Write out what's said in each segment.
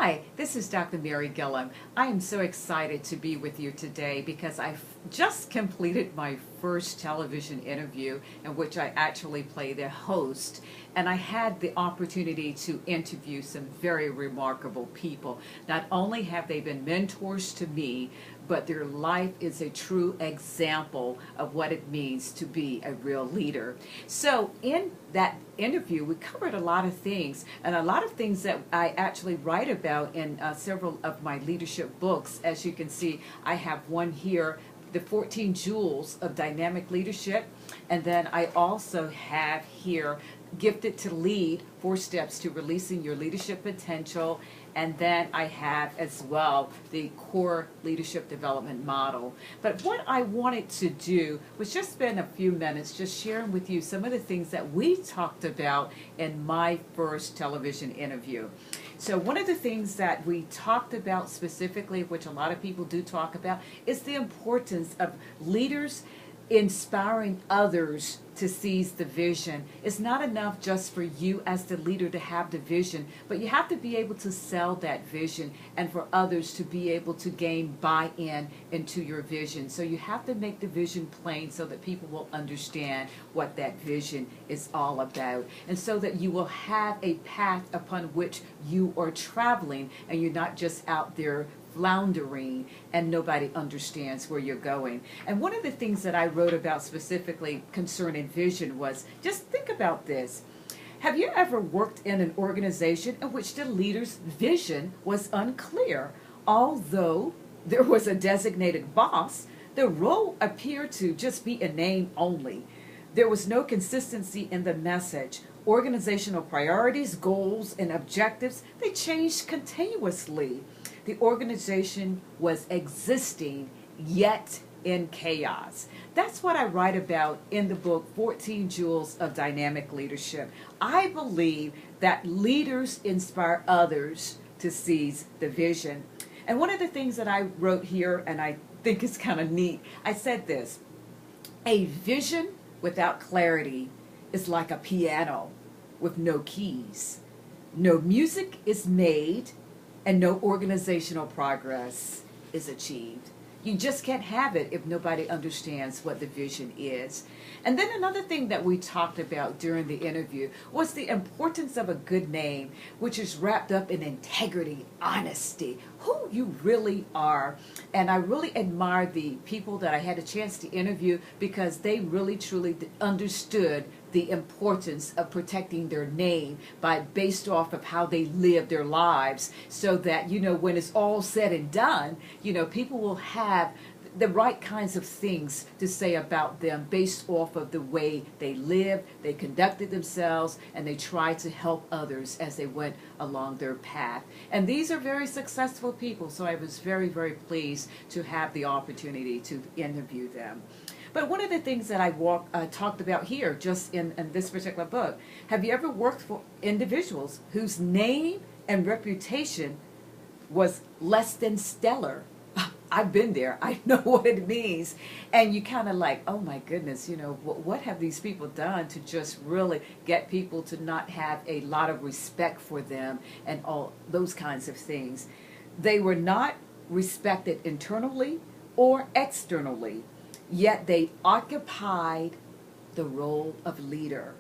Hi, this is Dr. Mary Gillam. I am so excited to be with you today because I've just completed my first television interview in which I actually play the host, and I had the opportunity to interview some very remarkable people. Not only have they been mentors to me, but their life is a true example of what it means to be a real leader. So in that interview, we covered a lot of things, and a lot of things that I actually write about in several of my leadership books. As you can see, I have one here, the 14 Jewels of Dynamic Leadership, and then I also have here Gifted to Lead, 4 Steps to Releasing Your Leadership Potential. And then I have as well the Core Leadership Development Model. But what I wanted to do was just spend a few minutes just sharing with you some of the things that we talked about in my first television interview. So one of the things that we talked about specifically, which a lot of people do talk about, is the importance of leaders inspiring others to seize the vision. It's not enough just for you as the leader to have the vision, but you have to be able to sell that vision and for others to be able to gain buy-in into your vision. So you have to make the vision plain so that people will understand what that vision is all about, and so that you will have a path upon which you are traveling and you're not just out there floundering and nobody understands where you're going. And one of the things that I wrote about specifically concerning vision was, just think about this. Have you ever worked in an organization in which the leader's vision was unclear? Although there was a designated boss, the role appeared to just be a name only. There was no consistency in the message. Organizational priorities, goals, and objectives, they changed continuously. The organization was existing, yet in chaos. That's what I write about in the book, 14 Jewels of Dynamic Leadership. I believe that leaders inspire others to seize the vision. And one of the things that I wrote here, and I think is kind of neat, I said this: a vision without clarity is like a piano with no keys. No music is made, and no organizational progress is achieved. You just can't have it if nobody understands what the vision is. And then another thing that we talked about during the interview was the importance of a good name, which is wrapped up in integrity, honesty, who you really are. And I really admire the people that I had a chance to interview because they really truly understood the importance of protecting their name based off of how they live their lives, so that, when it's all said and done, people will have the right kinds of things to say about them based off of the way they lived, they conducted themselves, and they tried to help others as they went along their path. And these are very successful people, so I was very, very pleased to have the opportunity to interview them. But one of the things that I talked about here, just in this particular book, have you ever worked for individuals whose name and reputation was less than stellar? I've been there. I know what it means. And you kind of like, oh my goodness, what have these people done to just really get people to not have a lot of respect for them and all those kinds of things. They were not respected internally or externally, yet they occupied the role of leader.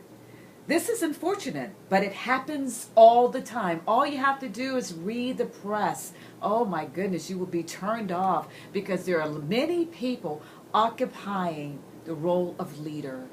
This is unfortunate, but it happens all the time. All you have to do is read the press. Oh my goodness, you will be turned off because there are many people occupying the role of leader,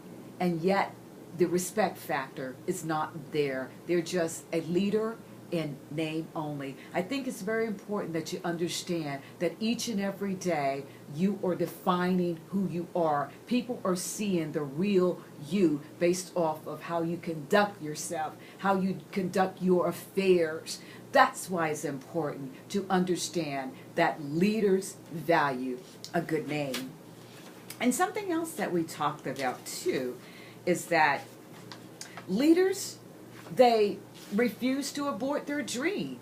and yet the respect factor is not there. They're just a leader in name only. I think it's very important that you understand that each and every day you are defining who you are. People are seeing the real you based off of how you conduct yourself, how you conduct your affairs. That's why it's important to understand that leaders value a good name. And something else that we talked about too is that leaders, they refuse to abort their dream.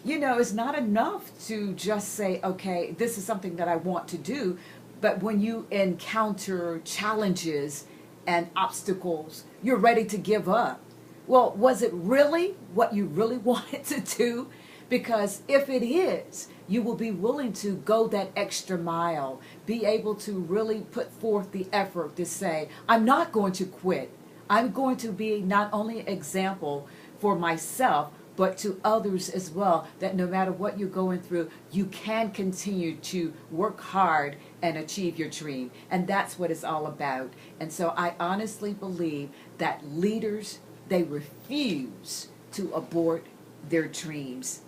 It's not enough to just say, okay, this is something that I want to do, but when you encounter challenges and obstacles, you're ready to give up. Well, was it really what you really wanted to do? Because if it is, you will be willing to go that extra mile, be able to really put forth the effort to say, I'm not going to quit. I'm going to be not only an example for myself, but to others as well, that no matter what you're going through, you can continue to work hard and achieve your dream. And that's what it's all about. And so I honestly believe that leaders, they refuse to abort their dreams.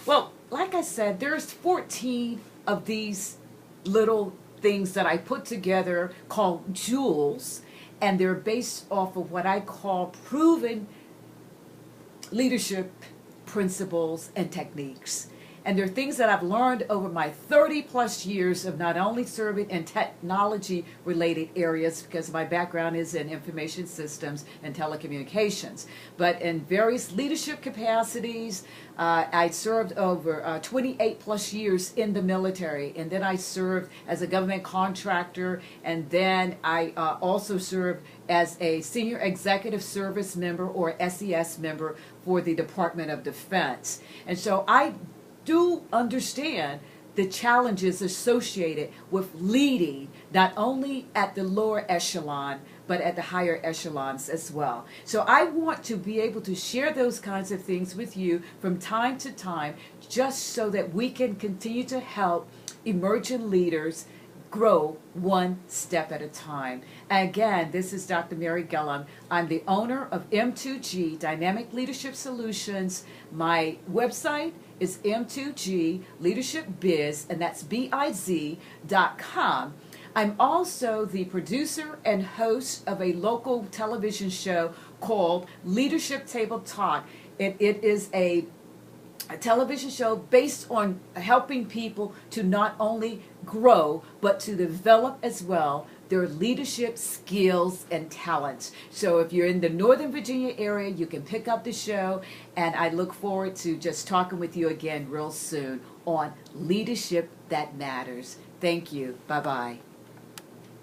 Well, like I said, there's 14 of these little things that I put together called jewels, and they're based off of what I call proven leadership principles and techniques. And they're things that I've learned over my 30 plus years of not only serving in technology related areas, because my background is in information systems and telecommunications, but in various leadership capacities. I served over 28 plus years in the military, and then I served as a government contractor, and then I also served as a senior executive service member or SES member for the Department of Defense. And so I do understand the challenges associated with leading not only at the lower echelon but at the higher echelons as well. So I want to be able to share those kinds of things with you from time to time, just so that we can continue to help emerging leaders grow one step at a time. Again, this is Dr. Mary Gillam. I'm the owner of M2G Dynamic Leadership Solutions. My website is M2G Leadership Biz, and that's biz.com. I'm also the producer and host of a local television show called Leadership Table Talk. It is a television show based on helping people to not only grow, but to develop as well their leadership skills and talents. So if you're in the Northern Virginia area, you can pick up the show, and I look forward to just talking with you again real soon on Leadership That Matters. Thank you. Bye-bye.